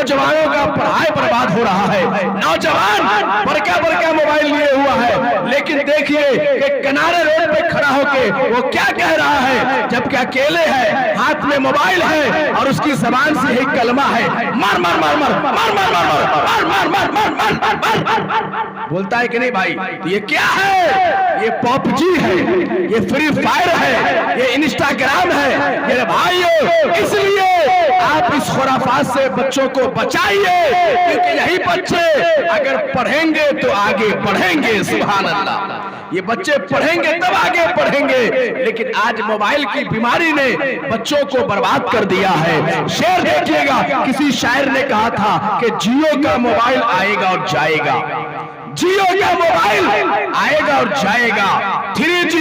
नौजवानों का पढ़ाई बर्बाद हो रहा है। नौजवान बड़का बड़का मोबाइल लिए हुआ है, लेकिन देखिए कि किनारे रोड पे खड़ा होके वो क्या कह रहा है, जबकि अकेले है, हाथ में मोबाइल है और उसकी जबान से ही कलमा है, मार मार मार मार मार मार मार मार मार मार मार मार मार मार, बोलता है कि नहीं भाई? तो ये क्या है? ये पबजी है, ये फ्री फायर है, ये इंस्टाग्राम है। ये भाइयों, इसलिए आप इस खुराफात से बच्चों को बचाइए, क्योंकि यही बच्चे अगर पढ़ेंगे तो आगे बढ़ेंगे। सुभान अल्लाह, ये बच्चे पढ़ेंगे तब आगे बढ़ेंगे। लेकिन आज मोबाइल की बीमारी ने बच्चों को बर्बाद कर दिया है। शेर देखिएगा, किसी शायर ने कहा था कि जियो का मोबाइल आएगा और जाएगा, जियो का मोबाइल आएगा और जाएगा, 3G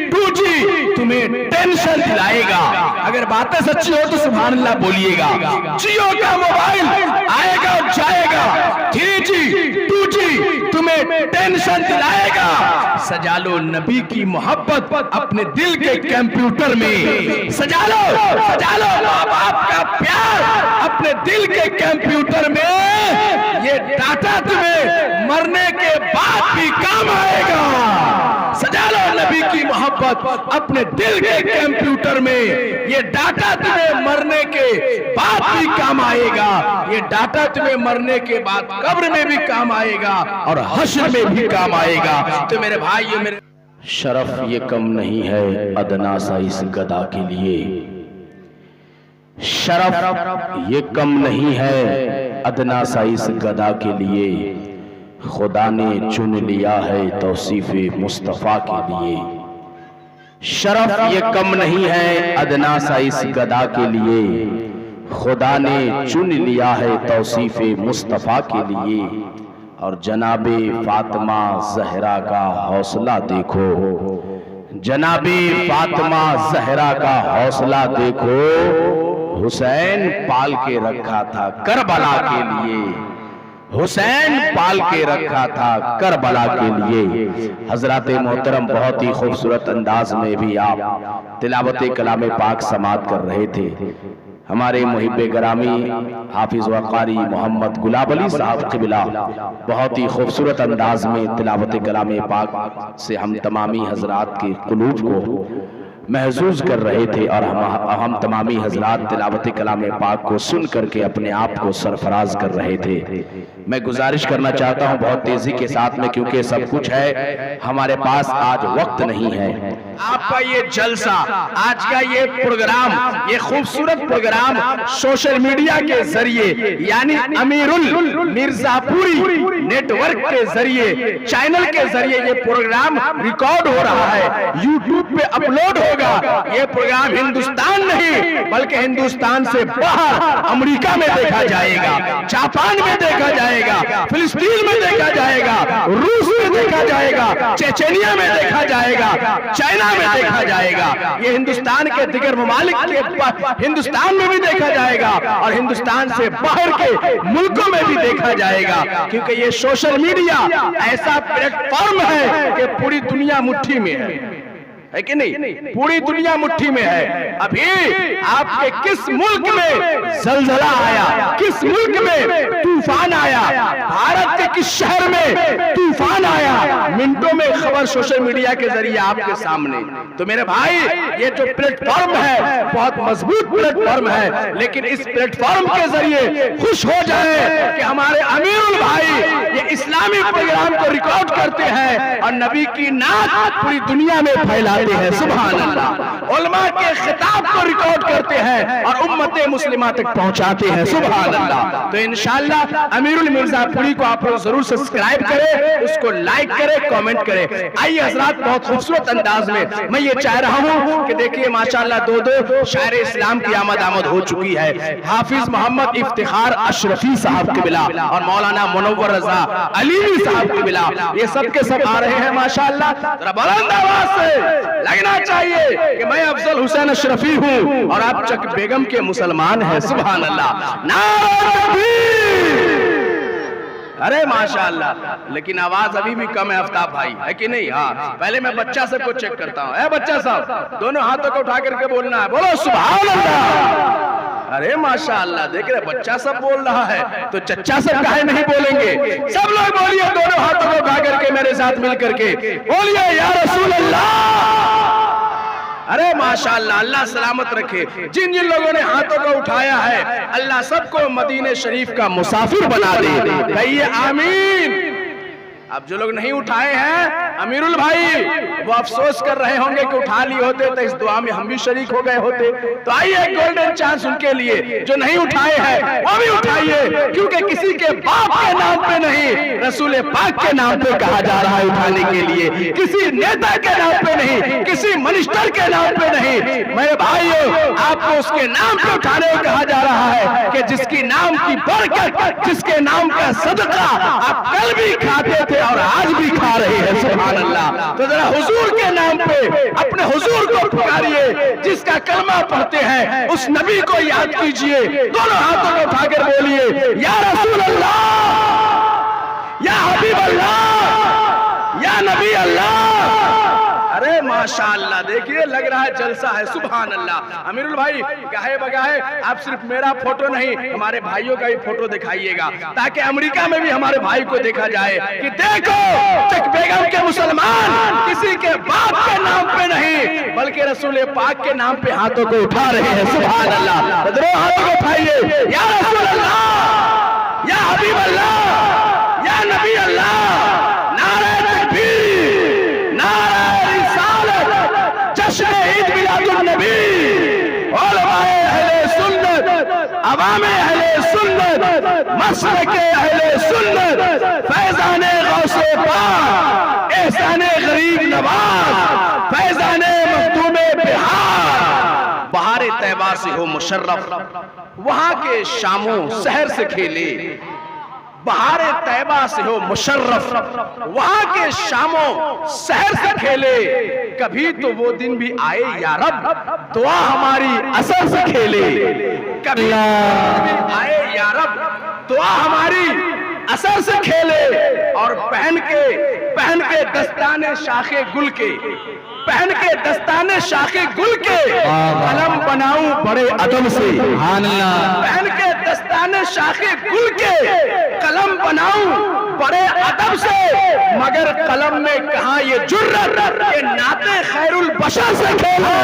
2G तुम्हें टेंशन दिलाएगा। अगर बातें सच्ची हो तो सुभान अल्लाह बोलिएगा। जियो का मोबाइल आएगा और जाएगा, 3G 2G तुम्हें टेंशन दिलाएगा। सजा लो नबी की मोहब्बत अपने दिल के कंप्यूटर में, सजा लो माँ बाप का प्यार अपने दिल के कंप्यूटर में। ये डाटा तुम्हें मरने के बाद भी काम आएगा। सजा लो नबी की मोहब्बत अपने दिल के कंप्यूटर में, ये डाटा तुम्हें मरने के बाद भी काम आएगा। ये डाटा तुम्हें मरने के बाद कब्र में भी काम आएगा और हश्र में भी काम आएगा। तो मेरे भाइयों, मेरे शरफ ये कम नहीं है अदना सा इस गदा के लिए, शरफ ये कम नहीं है अदना सा इस गदा के लिए। खुदा ने चुन लिया है तौसीफे मुस्तफा के लिए। शरफ ये कम नहीं है अदना सा इस गदा के लिए, खुदा ने चुन लिया है तौसीफे मुस्तफा के लिए। और जनाबे फातिमा जहरा का हौसला देखो, जनाबे फातिमा जहरा का हौसला देखो। हुसैन पाल के रखा था करबला के लिए, हुसैन पाल के रखा था करबला के लिए। हजरत मोहतरम बहुत ही खूबसूरत अंदाज में भी आप तिलावत कलाम पाक समात कर रहे थे। हमारे मुहिब्बे गरामी हाफिज वक़ारी मोहम्मद गुलाब अली साहब क़िबला बहुत ही खूबसूरत अंदाज में तिलावत कलाम पाक से हम तमामी हजरात के क़ुलूब को महसूस कर रहे थे। और हम तमामी हजरात तिलावत कलाम पाक को सुन करके अपने आप को सरफराज कर रहे थे। मैं गुजारिश करना चाहता हूं बहुत तेजी के साथ में, क्योंकि सब कुछ है, हमारे पास आज वक्त नहीं है। आपका ये जलसा, आज का ये प्रोग्राम, ये खूबसूरत प्रोग्राम सोशल मीडिया के जरिए यानी अमीरुल मिर्जापुरी नेटवर्क के जरिए, चैनल के जरिए ये प्रोग्राम रिकॉर्ड हो रहा है, यूट्यूब पे अपलोड होगा। ये प्रोग्राम हिंदुस्तान नहीं बल्कि हिंदुस्तान से बाहर अमेरिका में देखा जाएगा, जापान में देखा जाएगा, फिलिस्तीन में देखा जाएगा, रूस में देखा जाएगा, चेचेनिया में देखा जाएगा, चाइना में देखा जाएगा। ये हिंदुस्तान के दिगर ममालिक के हिंदुस्तान में भी देखा जाएगा और हिंदुस्तान से बाहर के मुल्कों में भी देखा जाएगा, क्योंकि ये सोशल मीडिया ऐसा प्लेटफॉर्म है कि पूरी दुनिया मुट्ठी में है कि नहीं? पूरी दुनिया मुट्ठी में है। अभी आपके किस मुल्क में जलजला आया, किस मुल्क में तूफान आया, भारत के किस शहर में तूफान आया, मिनटों में खबर सोशल मीडिया के जरिए आपके सामने। तो मेरे भाई, ये जो प्लेटफॉर्म है बहुत मजबूत प्लेटफॉर्म है, लेकिन इस प्लेटफॉर्म के जरिए खुश हो जाए कि हमारे अमीरुल भाई ये इस्लामी प्रोग्राम को रिकॉर्ड करते हैं और नबी की नात पूरी दुनिया में फैलाते हैं। सुभान अल्लाह। उलमा के खिताब को रिकॉर्ड करते हैं और उम्मत मुस्लिमा तक पहुंचाते हैं। सुभान अल्लाह। तो इंशाअल्लाह अमीरुल मिर्जापुरी को आप लोग जरूर सब्सक्राइब करें, उसको लाइक करें, कमेंट करें। आइए हजरात, बहुत खूबसूरत अंदाज में मैं ये चाह रहा हूं कि देखिए माशाअल्लाह दो शायर इस्लाम की आमद हो चुकी है। हाफिज मोहम्मद इफ्तिखार अशरफी साहब क़िबला और मौलाना मुनव्वर रजा अली साहब क़िबला, ये सब के सब आ रहे हैं माशाअल्लाह। जरा बुलंद आवाज से लगना चाहिए कि मैं अफजल हुसैन अशरफी हूं और आप चक बेगम के मुसलमान हैं। सुभान अल्लाह, नारे तकबीर। अरे माशाअल्लाह, लेकिन आवाज अभी भी कम है आफ्ताब भाई, है कि नहीं? हाँ, पहले मैं बच्चा सबको चेक करता हूँ। बच्चा साहब, दोनों हाथों को उठा करके बोलना है, बोलो सुभान अल्लाह। अरे माशाअल्लाह, देख रहे बच्चा सब बोल रहा है तो चच्चा सब काहे नहीं बोलेंगे? सब लोग बोलिए, दोनों हाथों को उठा करके मेरे साथ मिल करके बोलिए या रसूल अल्लाह। अरे माशाअल्लाह, अल्लाह सलामत रखे। जिन जिन लोगों ने हाथों को उठाया है, अल्लाह सबको मदीने शरीफ का मुसाफिर बना दे। कहिए आमीन। अब जो लोग नहीं उठाए हैं, अमीरुल भाई वो अफसोस कर रहे होंगे कि उठा लिए होते तो इस दुआ में हम भी शरीक हो गए होते। तो आइए गोल्डन चांस उनके लिए, जो नहीं उठाए हैं वो भी उठाइए, क्योंकि किसी के बाप के नाम पे नहीं, रसूल पाक के नाम पे कहा जा रहा है उठाने के लिए। किसी नेता के नाम पे नहीं, किसी मिनिस्टर के नाम पे नहीं, मेरे भाइयों आपको उसके नाम पे उठाने को कहा जा रहा है कि जिसकी नाम की बरकत, जिसके नाम का सदका आप कल भी खाते थे और आज भी खा रहे हैं। सुभान अल्लाह। तो जरा हुजूर के नाम पे अपने हुजूर को पुकारिए, जिसका कलमा पढ़ते हैं उस नबी को याद कीजिए। दोनों हाथों को उठाकर बोलिए या रसूल अल्लाह, या हबीब अल्लाह, या नबी अल्लाह। अरे माशाअल्लाह, देखिए लग रहा है जलसा है। सुभान अल्लाह। अमीरुल भाई गाहे बगाहे आप सिर्फ मेरा फोटो नहीं, हमारे भाइयों का भी फोटो दिखाइएगा, ताकि अमेरिका में भी हमारे भाई को देखा जाए कि देखो चक बेगम के मुसलमान किसी के बाप के नाम पे नहीं, बल्कि रसूल पाक के नाम पे हाथों को उठा रहे हैं। सुभान अल्लाह। तो दोनों हाथों को उठाइए, या रसूल अल्लाह, या हबीब अल्लाह, या नबी अल्लाह। नारे तकबीर, नारे ईद मिलादुन नबी, उलमाए अहले सुन्नत, अवामे अहले सुन्नत, मसलके अहले सुन्नत, फैज़ाने गौसे पाक, एहसाने गरीब नवाज, फैज़ाने मखदूमे बिहार। बहारे तैबा से हो मुशर्रफ, वहां के शामों शहर से खेले। बहारे तैबा से हो मुशर्रफ, वहां के शामों शहर से खेले। कभी तो वो दिन भी आए या रब, दुआ हमारी असर से खेले। कभी आए या रब, दुआ हमारी असर से खेले। और पहन के दस्ताने शाखे गुल के, पहन के दस्ताने शाखे गुल के, कलम बनाऊं बड़े अदब से। पहन के दस्ताने शाखे गुल के, कलम बनाऊं बड़े अदब से, मगर कलम में कहा ये जुर्रत, ये नाते खैरुल बशर से खेला।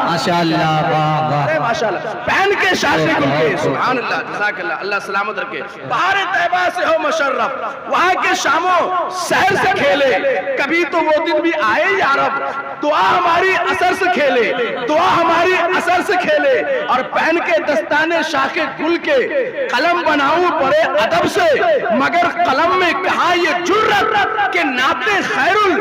माशाअल्लाह, वाह माशाअल्लाह। पहन के शाखे गुल के, सुभान अल्लाह, जज़ाकल्लाह, अल्लाह सलामत रखे। बहारे तैबा से हो मुशर्रफ, वहां के शामों शहर से खेले। कभी तो वो दिन भी आए या रब, दुआ हमारी असर से खेले, दुआ हमारी असर से खेले। और पहन के दस्ताने शाखे गुल के, कलम बनाऊं बड़े अदब से, मगर कलम में कहा ये जुर्रत के नाते खैरुल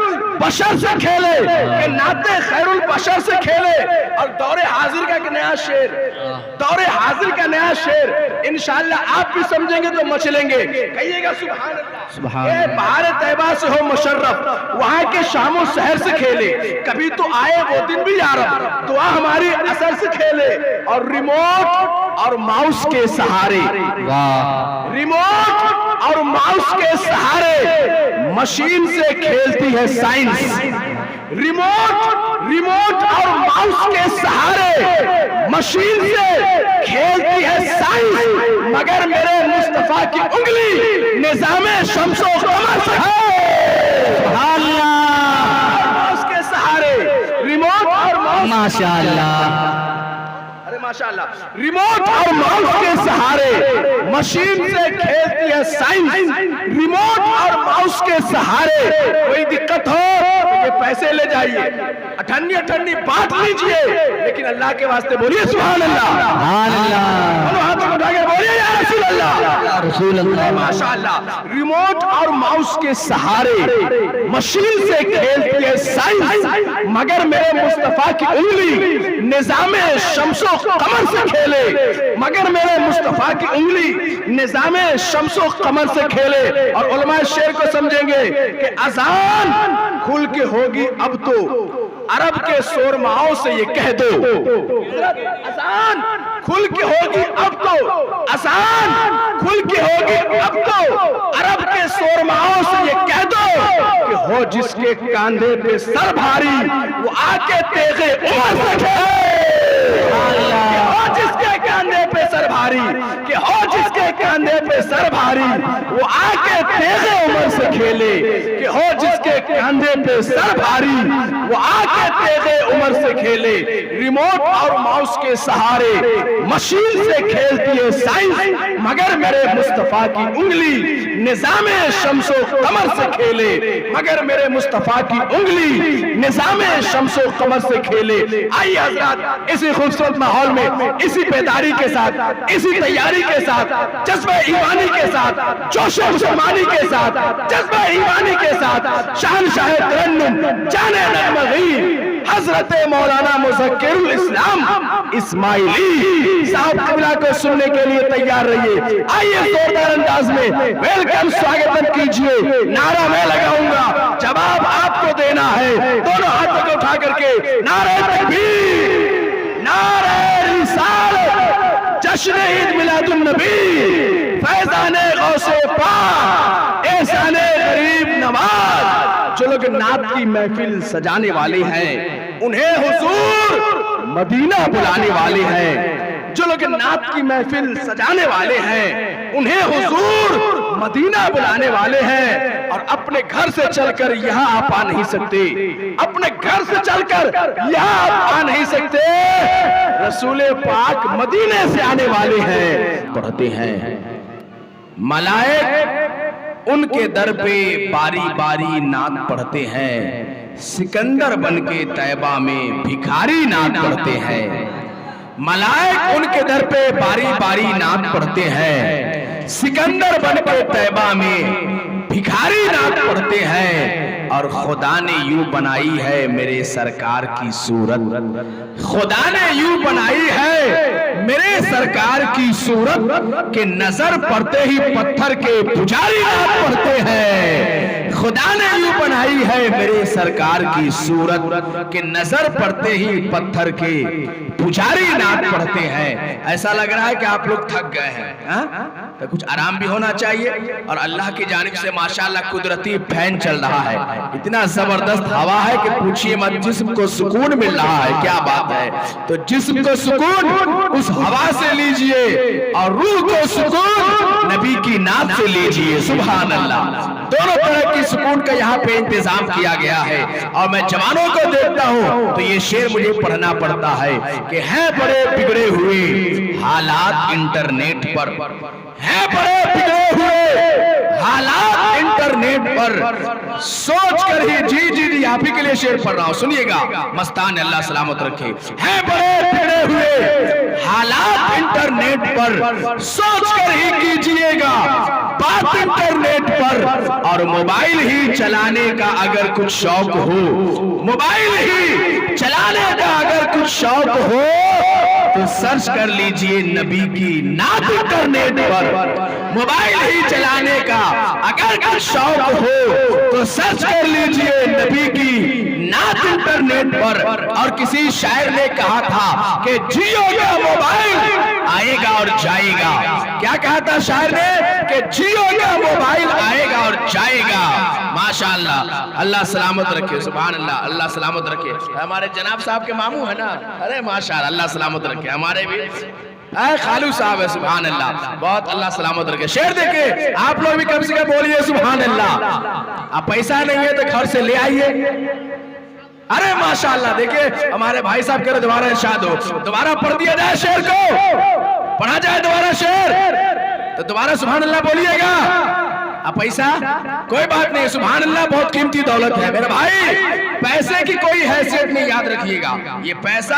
बशर से खेले, के नाते खैरुल बशर से खेले। और दौरे हाजिर का नया शेर, दौरे हाजिर का नया शेर इंशाअल्लाह आप भी समझेंगे तो मचलेंगे। कहिएगा सुभान अल्लाह। बहारे तैबा से हो मुशर्रफ, वहां के शामों शहर से खेले। कभी तो आए वो दिन भी या रब, दुआ हमारी असर से खेले। और रिमोट और माउस के सहारे, रिमोट और माउस के सहारे मशीन से खेलती है साइंस। रिमोट और माउस के सहारे मशीन से खेलती है साइंस, मगर मेरे मुस्तफा की उंगली निजामे शम्सो कमर से है। माउस के सहारे, रिमोट और माउस, माशाअल्लाह, अरे माशाअल्लाह, रिमोट और माउस के सहारे मशीन से खेलती है साइंस। रिमोट और माउस के सहारे कोई दिक्कत हो तो ये पैसे ले जाइए, ठंडी ठंडी बात लीजिए, लेकिन अल्लाह के वास्ते बोलिए सुभान अल्लाह। हाथों को उठाकर बोलिए या रसूल अल्लाह, या रसूल अल्लाह। माशाअल्लाह, रिमोट और माउस के सहारे मशीन से खेलती है साइंस, मगर मेरे मुस्तफा की उंगली निजामे शम्सो कमर से खेले, मगर मेरे मुस्तफा की उंगली निजामे शम्सो कमर से खेले। और उलमाए शेर को समझेंगे कि अजान खुल के होगी अब तो, अरब के शोरमाओं से ये कह दो। अजान खुल के होगी अब तो, अजान खुल के होगी अब तो, अरब के शोरमाओं से ये कह दो कि हो जिसके कांधे पे सर भारी, वो आके तेगे उमर से खेले। हो जिसके कंधे पे सर भारी, कि हो जिसके कंधे पे सर भारी, वो आके तेजे उम्र से खेले। कि हो जिसके कंधे पे सर भारी, वो आके तेजे उम्र से खेले। रिमोट और माउस के सहारे मशीन से खेलती है साइंस, मगर मेरे मुस्तफा की उंगली निजामे शम्सो कमर से खेले। मगर मेरे मुस्तफा की उंगली निजामे शम्सो कमर से खेले। आइए हज़रात, इसी खूबसूरत माहौल में, इसी बेदारी के साथ, इसी तैयारी के साथ, जज्बे ईमानी के साथ, जोशे मुसलमानी के साथ, जज्बे ईमानी के साथ, शहंशाह तरन्नुम जाने नगमगीर हजरत मौलाना मुज़क्किरुल इस्लाम इस्माइली साहब क़िबला को सुनने के लिए तैयार रहिए। आइए जोरदार अंदाज में वेलकम स्वागत कीजिए। नारा मैं लगाऊंगा, जवाब आपको देना है। दोनों हाथों को उठा करके नारे तकबीर, नारे रिसालत, जश्न ईद मिलादुन नबी, फैज़ाने गौसे पाक, एहसाने गरीब नवाज। जो लोग नात की महफिल सजाने वाले हैं, उन्हें हुजूर मदीना बुलाने वाले हैं। जो लोग नात की महफिल सजाने वाले हैं, उन्हें हुजूर मदीना बुलाने वाले हैं। और अपने घर से चलकर यहाँ आप आ नहीं सकते, अपने घर से चलकर यहाँ आप आ नहीं सकते। रसूल पाक मदीने से आने वाले हैं। पढ़ते हैं मलाइक उनके दर पे बारी बारी नात पढ़ते हैं। सिकंदर बन के तैबा में भिखारी नात पढ़ते हैं। मलाइक उनके दर पे बारी बारी नात पढ़ते हैं। सिकंदर बन के तैबा में भिखारी नात पढ़ते हैं। और खुदा ने यूं बनाई है मेरे सरकार की सूरत, खुदा ने यूं बनाई है मेरे सरकार की सूरत, के नजर पड़ते ही पत्थर के पुजारी नात पढ़ते हैं। खुदा ने यूं बनाई है मेरे सरकार की सूरत, के नजर पड़ते ही पत्थर के पुजारी नात पढ़ते हैं। ऐसा लग रहा है कि आप लोग थक गए हैं, तो कुछ आराम भी होना चाहिए। और अल्लाह की जानिब से माशाअल्लाह कुदरती फैन चल रहा है, इतना जबरदस्त हवा है कि पूछिए मत। जिस्म को सुकून मिल रहा है, क्या बात है। तो जिस्म को सुकून उस हवा से लीजिए और रूह को सुकून नबी की नात से लीजिए। सुभान अल्लाह। दोनों तरह की सुकून का यहाँ पे इंतजाम किया गया है। और मैं जवानों को देखता हूँ तो ये शेर मुझे पढ़ना पड़ता है कि हैं बड़े बिगड़े हुए हालात इंटरनेट पर, हैं बड़े बिगड़े हुए हालात इंटरनेट पर, सोच कर ही जी जी जी आप ही के लिए शेर पढ़ रहा हूं, सुनिएगा। मस्तान अल्लाह सलामत रखे। हैं बड़े बिगड़े हुए हालात इंटरनेट पर, सोच कर ही कीजिएगा बात इंटरनेट पर। और मोबाइल ही चलाने का अगर कुछ शौक हो, मोबाइल ही चलाने का अगर कुछ शौक हो तो सर्च कर लीजिए नबी की नात इंटरनेट पर। मोबाइल ही चलाने का अगर कुछ शौक हो तो सर्च कर लीजिए नबी की नात इंटरनेट पर। और किसी शायर ने कहा था कि जियोगा मोबाइल आएगा और जाएगा। क्या कहा था शायर ने? कि जियोगा मोबाइल आएगा और जाएगा। माशाअल्लाह, अल्लाह सलामत रखे। सुभान अल्लाह, अल्लाह सलामत रखे। हमारे जनाब साहब के मामू है ना, अरे माशाअल्लाह, अल्लाह सलामत रखे। हमारे भी खालू साहब है, सुभान अल्लाह, बहुत अल्लाह सलामत रखे। शेर देखे आप लोग भी कम से कम बोलिए सुभान अल्लाह। अब पैसा नहीं है तो घर से ले आइए। अरे माशाअल्लाह, देखिए हमारे भाई साहब कह रहे दोबारा इरशाद हो, दोबारा पढ़ दिया जाए शेर को, पढ़ा जाए दोबारा शेर, तो दोबारा सुभान अल्लाह बोलिएगा। अब पैसा कोई बात नहीं, सुभान अल्लाह बहुत कीमती दौलत है मेरे भाई। पैसे की कोई हैसियत नहीं, याद रखिएगा। ये पैसा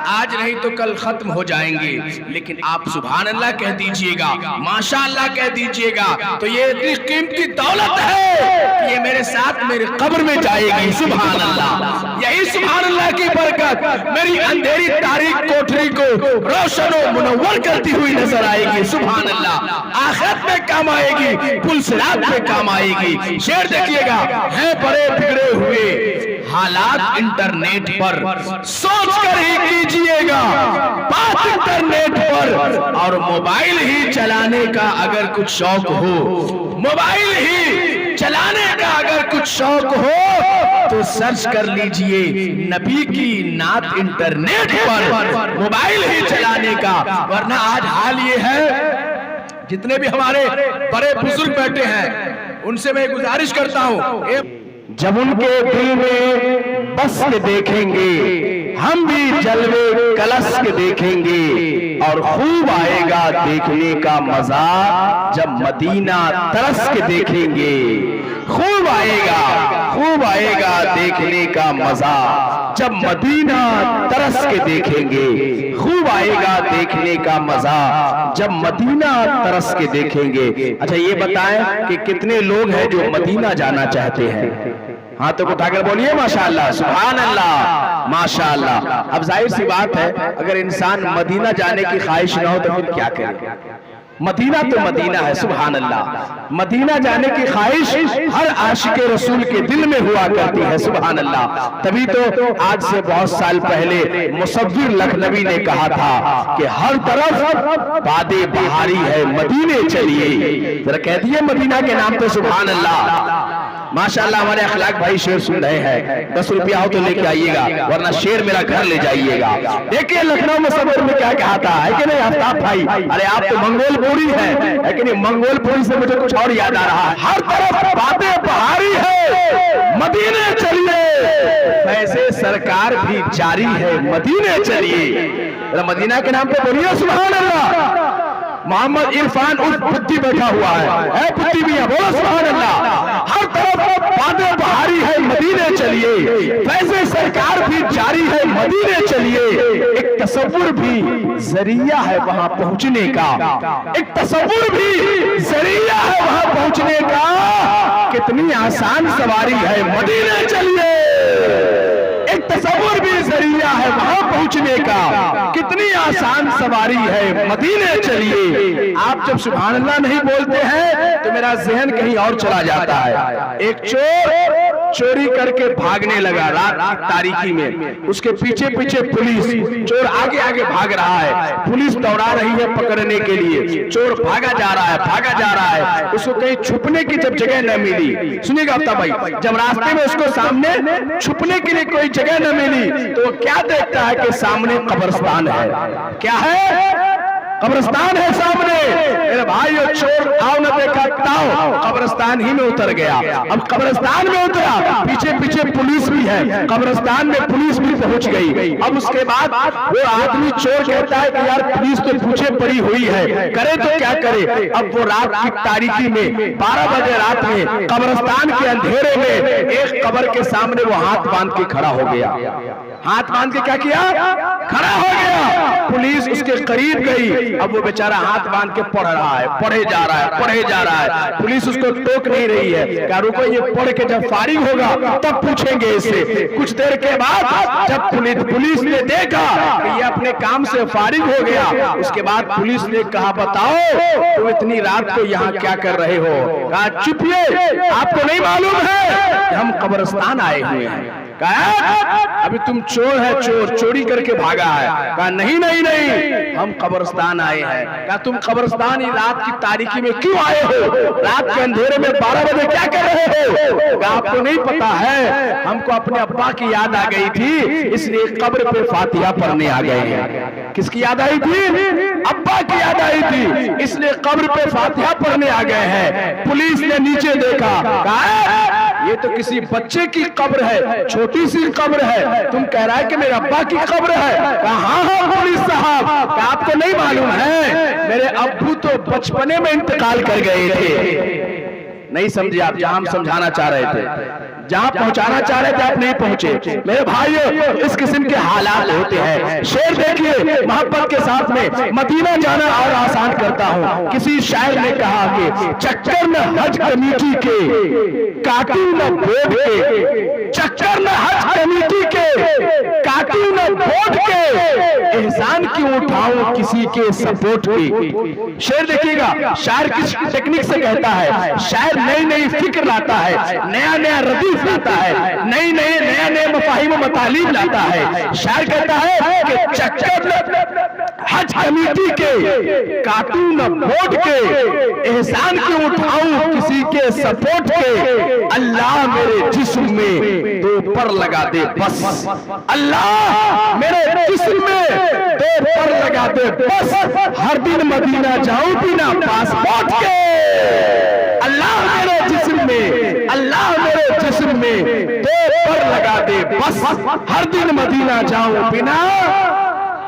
आज नहीं तो कल खत्म हो जाएंगे, लेकिन आप सुभान अल्लाह कह दीजिएगा, माशाअल्लाह कह दीजिएगा, तो ये इतनी कीमती दौलत है कि ये मेरे साथ मेरे कब्र में जाएगी। सुभान अल्लाह। यही सुभान अल्लाह की बरकत मेरी अंधेरी तारीख कोठरी को रोशन और मुनव्वर करती हुई नजर आएगी। सुभान अल्लाह। आखिरत में काम आएगी, पुलसिरात में काम आएगी। शेर देखिएगा, है बड़े बिगड़े हुए हालात इंटरनेट पर, सोच कर ही कीजिएगा बात इंटरनेट पर। और मोबाइल ही चलाने का अगर कुछ शौक हो, मोबाइल ही चलाने का अगर कुछ शौक हो तो सर्च कर लीजिए नबी की नात इंटरनेट पर, मोबाइल ही चलाने का। वरना आज हाल ये है, जितने भी हमारे बड़े बुजुर्ग बैठे हैं उनसे मैं गुजारिश करता हूं, जब उनके दिल में बस के देखेंगे हम भी जलवे कलश के देखेंगे, और खूब आएगा देखने का मजा जब मदीना तरस के देखेंगे। खूब आएगा देखने का मजा जब मदीना तरस के देखेंगे। खूब आएगा देखने का मजा जब मदीना तरस के देखेंगे। अच्छा ये बताएं कि कितने लोग हैं जो मदीना जाना चाहते हैं? हाँ तो उठाकर बोलिए माशाअल्लाह, सुभान अल्लाह, माशाअल्लाह। अब जाहिर सी बात है, अगर इंसान मदीना जाने की ख्वाहिश ना हो तो फिर क्या करे? मदीना तो मदीना है, सुभान अल्लाह। मदीना जाने की ख्वाहिश हर आशिक रसूल के दिल में हुआ करती है, सुभान अल्लाह। तभी तो आज से बहुत साल पहले मुसव्विर लखनवी ने कहा था कि हर तरफ बादे बहारी है, मदीने चलिए। जरा कह दिए मदीना के नाम पे सुभान अल्लाह। माशाअल्लाह हमारे अखलाक भाई शेर सुन रहे हैं, 10 रुपया हो तो लेके आइएगा, वरना शेर मेरा घर ले जाइएगा। देखिए लखनऊ मुसव्विर में क्या कहता है कि नहीं आफ्ताब भाई, अरे आप तो मंगोलपुरी है कि नहीं? मंगोलपुरी से मुझे कुछ और याद आ रहा है। हर तरफ बातें बहारी है, मदीने चलिए। वैसे सरकार भी जारी है, मदीने चलिए। मदीना के नाम पे बोलिए सुभान अल्लाह। मोहम्मद इरफान उर्फ बुद्धि बैठा हुआ है, बुद्धि भी है, बोलो सुभान अल्लाह। हर तरफ बातें बहारी है, मदीने चलिए। वैसे सरकार भी जारी है, मदीने चलिए। एक तसव्वुर भी जरिया है वहां पहुंचने का, एक तसव्वुर भी जरिया है वहां पहुंचने का। कितनी आसान सवारी है, मदीने चलिए। एक तसव्वुर भी जरिया है वहां पहुंचने का, कितनी आसान सवारी है, मदीने चलिए। आप जब सुभान अल्लाह नहीं बोलते हैं तो मेरा जहन कहीं और चला जाता है। एक चोर चोरी करके भागने लगा रात की तारीकी में, उसके पीछे पीछे पुलिस, चोर आगे आगे भाग रहा है, पुलिस दौड़ा रही है पकड़ने के लिए। चोर भागा जा रहा है, उसको कहीं छुपने की जब जगह न मिली, सुनिएगा आफ्ताब भाई, जब रास्ते में उसको सामने छुपने के लिए कोई जगह न मिली तो वो क्या देखता है कि सामने कब्रिस्तान है। क्या है? कब्रिस्तान है सामने। मेरे भाई और चोर आओ न देखा ताओ, कब्रिस्तान ही में उतर गया। अब कब्रिस्तान में उतरा, पीछे पीछे पुलिस भी है, कब्रिस्तान में पुलिस भी पहुंच गई। अब उसके बाद वो आदमी चोर कहता है कि यार पुलिस तो पीछे पड़ी हुई है, करे तो क्या करे। अब वो रात की तारीकी में 12 बजे रात में कब्रिस्तान के अंधेरे में एक कब्र के सामने वो हाथ बांध के खड़ा हो गया। हाथ बांध के क्या किया? खड़ा हो गया। पुलिस उसके करीब गई, अब वो बेचारा हाथ बांध के पढ़ रहा है, पढ़े जा रहा है। पुलिस उसको टोक नहीं रही है, क्या रुको ये पढ़ के जब फारिग होगा तब पूछेंगे इससे। कुछ देर के बाद जब पुलिस ने देखा कि ये अपने काम से फारिग हो गया, उसके बाद पुलिस ने कहा बताओ तुम इतनी रात को यहाँ क्या कर रहे हो? कहा चुपिए, आपको नहीं मालूम है कि हम कब्रिस्तान आए हुए हैं। कहा अभी तुम चोर है, चोरी करके भागा है। कहा नहीं, हम कब्रिस्तान आए हैं। कहा तुम कब्रिस्तान रात की तारीकी में क्यों आए हो? रात के अंधेरे में 12 बजे क्या कर रहे हो? कहा आपको नहीं पता है, हमको अपने अब्बा की याद आ गई थी, इसलिए कब्र पे फातिहा पढ़ने आ गए हैं। किसकी याद आई थी? अब्बा की याद आई थी, इसलिए कब्र पे फातिहा पढ़ने आ गए हैं। पुलिस ने नीचे देखा, कहा ये तो किसी बच्चे की कब्र है, छोटी सी कब्र है, तुम कह रहा है कि मेरे अब्बा की कब्र है? कहा हाँ पुलिस साहब, आपको नहीं मालूम है मेरे अब्बू तो बचपने में इंतकाल कर गए थे। नहीं समझे आप? जहां हम समझाना चाह रहे थे, जहां पहुंचाना चाह रहे थे आप नहीं पहुंचे। मेरे भाइयों इस किस्म के हालात होते हैं। शेर देखिए मोहब्बत के साथ में, मदीना जाना और आसान करता हूं। किसी शायर ने कहा कि चक्कर न हज कमेटी के, काटू न बोर्ड के, चक्कर न हज कमेटी के, काटू न बोर्ड के, एहसान क्यों उठाऊं किसी के सपोर्ट की। शेर देखिएगा, शायर किस टेक्निक से कहता है। शायर नई नई फिक्र लाता है, नया नया रदीफ लाता है, नए नए मफाहिम मतालीम लाता है। शायर कहता है कि चक्कर हज कमेटी के काटू न वोट के, एहसान क्यों उठाऊं किसी के सपोर्ट के, अल्लाह मेरे जिस्म में दो पर लगा दे बस, अल्लाह मेरे जिस्म में दो पर लगा दे बस, हर दिन मदीना जाऊं बिना पासपोर्ट के, अल्लाह मेरे जिस्म में, अल्लाह मेरे जिस्म में दो पर लगा दे बस, हर दिन मदीना जाऊं बिना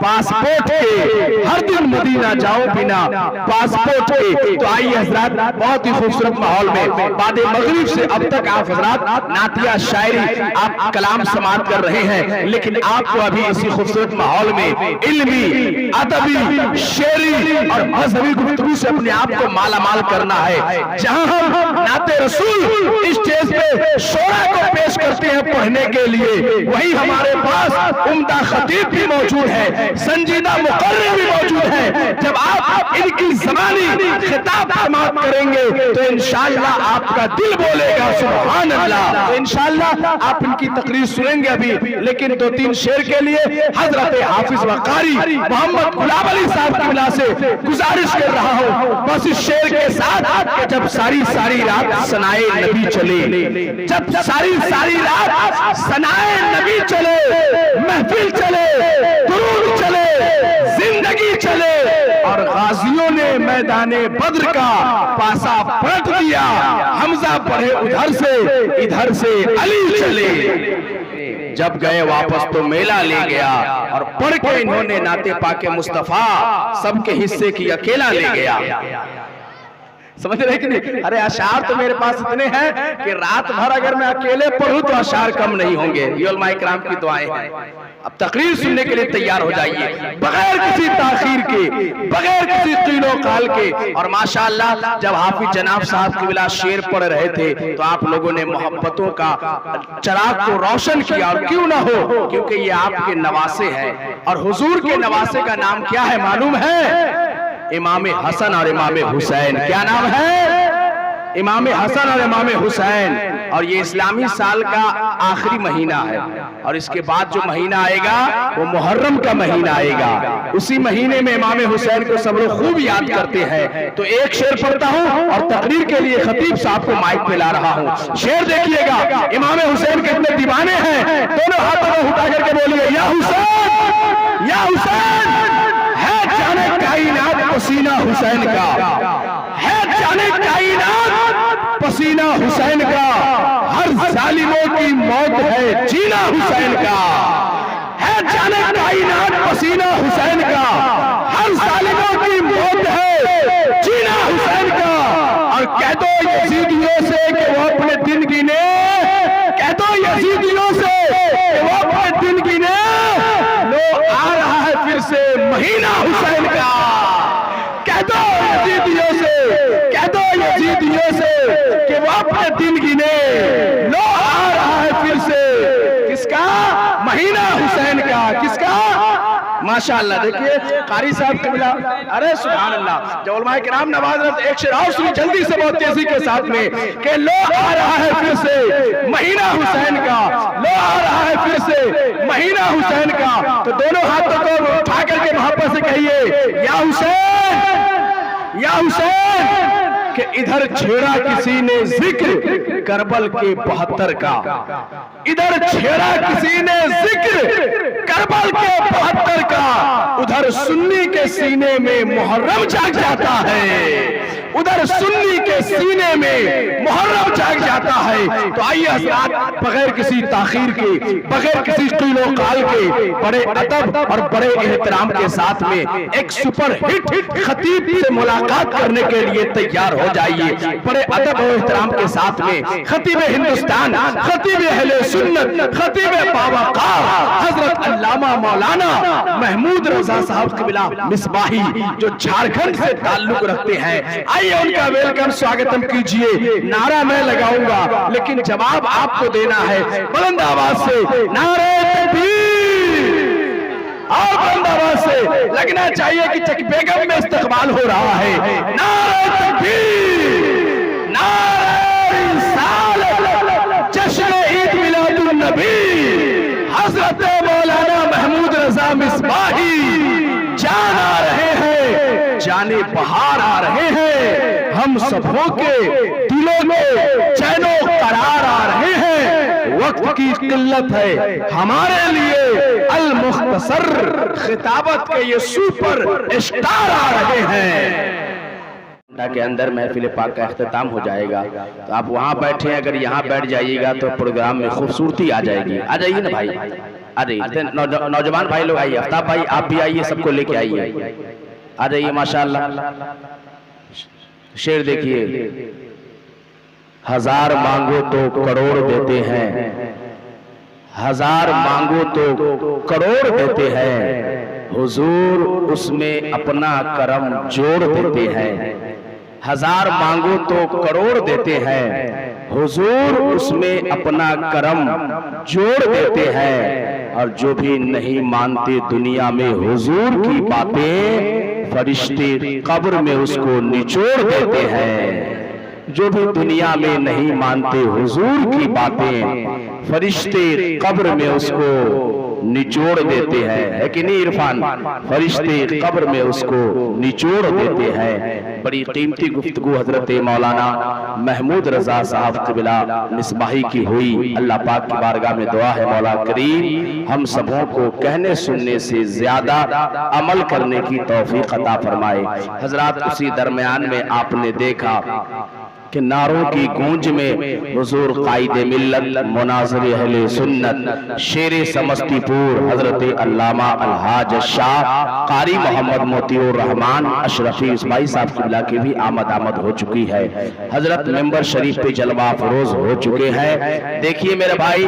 पासपोर्ट के, हर दिन मदीना जाओ बिना पासपोर्ट के। तो आइए हजरात, बहुत ही खूबसूरत माहौल में बाद मगरिब से अब तक आप हजरात नातिया शायरी आप कलाम समात कर रहे हैं, लेकिन आपको अभी इसी खूबसूरत माहौल में इल्मी, अदबी, शेरी और मजहबी गुफ्तगू से अपने आप को माला माल करना है। जहां हम नाते रसूल स्टेज पे शोरा को पेश करते हैं पढ़ने के लिए, वही हमारे पास उम्दा खतीब भी मौजूद है, संजीदा मुकर्रिर भी मौजूद है। जब आप इनकी ज़बानी खिताब समाअत करेंगे तो इंशाअल्लाह आपका दिल बोलेगा सुभान अल्लाह। तो इंशाअल्लाह आप इनकी तकरीर सुनेंगे अभी, लेकिन दो तीन शेर के लिए हजरत हाफिज व कारी मोहम्मद गुलाम अली साहब की वजह से गुजारिश कर रहा हूँ बस इस शेर के साथ। जब सारी रात सनाए नबी चले, जब सारी रात सनाए नबी चले, महफिल चले, दुरूद चले, जिंदगी चले, और गाजियों ने मैदाने बद्र का पासा पलट दिया, हमजा पढ़े इधर से अली चले। जब गए वापस तो मेला ले गया, और पढ़ के इन्होंने नाते पाके मुस्तफा सबके हिस्से की अकेला ले गया। समझ रहे कि नहीं? अरे अशार तो मेरे पास इतने हैं कि रात भर अगर मैं अकेले पढ़ूं तो अशार कम नहीं होंगे। ये उलमाए किराम की दुआएं हैं। अब तकरीर सुनने के लिए तैयार हो जाइए, बगैर किसी ताखीर के, बगैर किसी कीलो काल के। और माशाअल्लाह जब हाफिज जनाब साहब की बिला शेर पढ़ रहे थे तो आप लोगों ने मोहब्बतों का चराग को रोशन किया, और क्यों ना हो, क्योंकि ये आपके नवासे हैं। और हुजूर के नवासे का नाम क्या है मालूम है? इमाम हसन और इमाम हुसैन। क्या नाम है? इमाम हसन और इमाम हुसैन। और ये इस्लामी साल का आखिरी महीना है, और इसके बाद जो महीना आएगा वो मुहर्रम का महीना आएगा। उसी महीने में इमाम हुसैन को सब लोग खूब याद करते हैं। तो एक शेर पढ़ता हूँ और तकरीर के लिए खतीब साहब को माइक पे ला रहा हूँ। शेर देखिएगा, इमाम हुसैन कितने दीवाने हैं, दोनों हाथों को उठा करके बोलिए या हुसैन, या हुसैन। है जाने कायनात पसीना हुसैन का, है जाने कायनात पसीना हुसैन का, हर जालिमों की मौत है जीना हुसैन का। है जाने कायनात पसीना हुसैन का, हर जालिमों की मौत है जीना हुसैन का। और कह दो यजीदियों से कि वो अपने दिन गिने, कह दो यजीदियों से कि वो अपने दिन गिने, लो आ रहा है फिर से महीना हुसैन का। कह दो यजीदियों से, कह दो यजीदियों से कि वो अपने दिन गिने, लो आ रहा है फिर से किसका? महीना हुसैन का। किसका? माशाअल्लाह। देखिए कारी साहब कबिला, अरे सुभान अल्लाह। जब उलमाए किराम नवाज रहे, एक शेर और सुनी जल्दी से बहुत तेजी के साथ में कि लो आ रहा है फिर से महीना हुसैन का, लो आ रहा है फिर से महीना हुसैन का। तो दोनों हाथों को उठा करके मोहब्बत से कहिए या हुसैन, या हुसैन। कि इधर छेड़ा किसी ने जिक्र करबल के 72 का, इधर छेड़ा किसी ने जिक्र करबल के 72 का, उधर सुन्नी के सीने में मुहर्रम जाग जाता है, उधर सुन्नी के सीने में मुहर्रम जाग जाता है। तो आइए हज़रात, बगैर किसी ताखीर के, बगैर किसी कीलो काल के, बड़े अदब और बड़े एहतराम के साथ में एक सुपर हिट खतीब से मुलाकात करने के लिए तैयार हो जाइए। बड़े अदब और एहतराम के साथ में खतीब हिंदुस्तान, खतीब अहले सुन्नत, खतीब बावक़ार हजरत अल्लामा मौलाना महमूद रजा साहब क़िबला मिसबाही, जो झारखंड से ताल्लुक रखते हैं, आइए उनका वेलकम स्वागतम कीजिए। नारा मैं लगाऊंगा लेकिन जवाब आपको देना है। बुलंद आवाज से नारे तकबीर, और बुलंद आवाज से लगना चाहिए कि चक बेगम में इस्तकबाल हो रहा है। नारे तकबीर, नारे रिसालत, जश्न पीर हजरत मौलाना महमूद रजा मिसबाही जान आ रहे हैं, जाने बहार आ रहे हैं, हम सबों के दिलों में चैनो करार आ रहे हैं। वक्त की किल्लत है हमारे लिए, अल मुख्तसर खिताबत के ये सुपर स्टार आ रहे हैं। के अंदर महफिल पाक का इख्तिताम हो जाएगा, तो आप वहां बैठे, अगर यहाँ बैठ जाइएगा तो प्रोग्राम में खूबसूरती आ जाएगी। आ जाइए ना भाई, आ जाइए नौजवान भाई लोग आइए, आफ्ताब भाई आप भी आइए, सबको लेके आइए, आ जाइए। माशाअल्लाह शेर देखिए, हजार मांगो तो करोड़ देते हैं, हजार मांगो तो करोड़ देते हैं, हुजूर उसमें अपना करम जोड़ देते हैं। हजार मांगो तो करोड़ देते हैं, हुजूर उसमें अपना करम जोड़ देते हैं। और जो भी नहीं मानते दुनिया में हुजूर की बातें, फरिश्ते कब्र में उसको निचोड़ देते हैं। जो भी दुनिया में नहीं मानते हुजूर की बातें, फरिश्ते कब्र में उसको निचोड़ देते हैं, है कि नहीं इरफान? फरिश्ते कब्र में उसको निचोड़ देते हैं। बड़ी कीमती गुफ्तगू हजरत मौलाना महमूद रजा साहब क़िबला मिसबाही की हुई। अल्लाह पाक की बारगाह में दुआ है, मौला करीम हम सबों को कहने सुनने से ज्यादा अमल करने की तौफीक अता फरमाए। हजरात, उसी दरमियान में आपने देखा कि नारों की गूंज में हुजूर कायदे मिल्लत मुनाज़िर अहले सुन्नत शेरे समस्तीपुर हजरत अल्लामा अलहाज शाह कारी मोहम्मद मोतिउर रहमान अशरफी इस्माइल साहब क़िबला की भी आमद हो चुकी है। हजरत मेंबर शरीफ पे जलवा फरोज हो चुके हैं। देखिए मेरे भाई,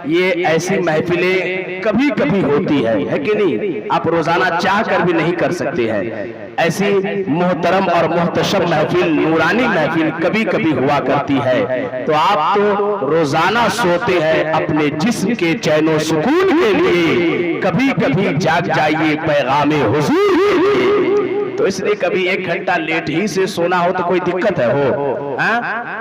ये ऐसी महफिलें कभी कभी होती है कि नहीं? आप रोजाना चाह कर भी नहीं कर सकते हैं। ऐसी मोहतरम और मोहतशम महफिल, नूरानी महफिल कभी कभी हुआ करती है। तो आप तो रोजाना सोते हैं अपने जिस्म के चैनो सुकून के लिए, कभी कभी जाग जाइए पैगामे हुजूर के लिए। तो इसलिए कभी 1 घंटा लेट ही से सोना हो तो कोई दिक्कत है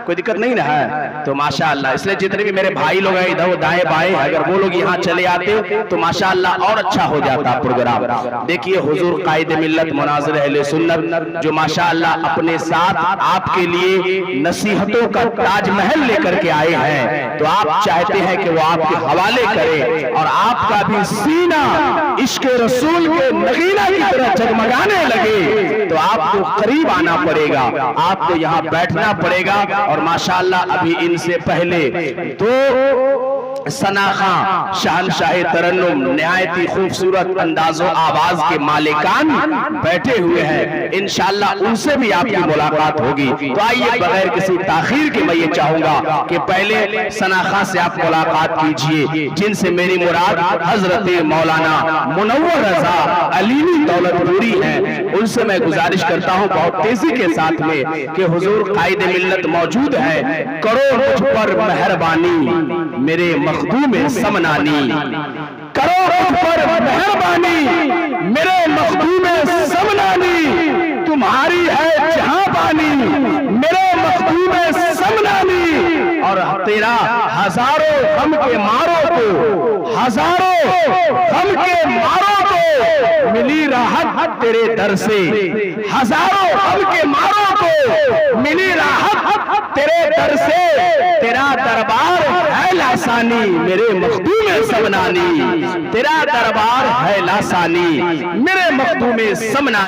कोई दिक्कत नहीं ना है। तो माशाअल्लाह, इसलिए जितने भी मेरे भाई लोग हैं इधर दाएं बाएं, अगर वो लोग यहाँ चले आते तो माशाअल्लाह और अच्छा हो जाता प्रोग्राम। देखिए हुजूर कायदे मिल्लत मुनाज़िर अहले सुन्नत जो माशाअल्लाह अपने साथ आपके लिए नसीहतों का ताजमहल लेकर के आए हैं, तो आप चाहते हैं कि वो आपके हवाले करें और आपका भी सीना इश्क़ रसूल के नगीना की तरह जगमगाने लगे। तो आपको करीब आना पड़ेगा, आपको यहाँ बैठना पड़ेगा। और माशाअल्लाह अभी इनसे पहले तो सनाखा शहनशाह तरन्नुम निहायती खूबसूरत अंदाजो आवाज के मालिकान बैठे हुए हैं। इंशाअल्लाह उनसे भी आपकी मुलाकात होगी। तो आइए बगैर किसी ताखीर के मैं ये चाहूंगा कि पहले सनाखा से आप मुलाकात कीजिए, जिनसे मेरी मुराद हजरत मौलाना मुनव्वर रजा अलीमी दौलतपुरी हैं। उनसे मैं गुजारिश करता हूँ बहुत तेजी के साथ में कि हुजूर कायदे मिल्लत मौजूद है, करो मुझ पर मेहरबानी मेरे मखदूम समनानी, करो मुझ पर मेहरबानी मेरे मखदूम समनानी, तुम्हारी है जहां पानी मेरे मखदूम समनानी। और तेरा हजारों हम के मारो को, हजारों हम के मारो को मिली राहत तेरे दर से, हजारों हम के मारो को मिली राहत तेरे दर से। तेरा दरबार है लासानी मेरे मखदूम समनानी, तेरा दरबार है लासानी मेरे मखदूम समनानी।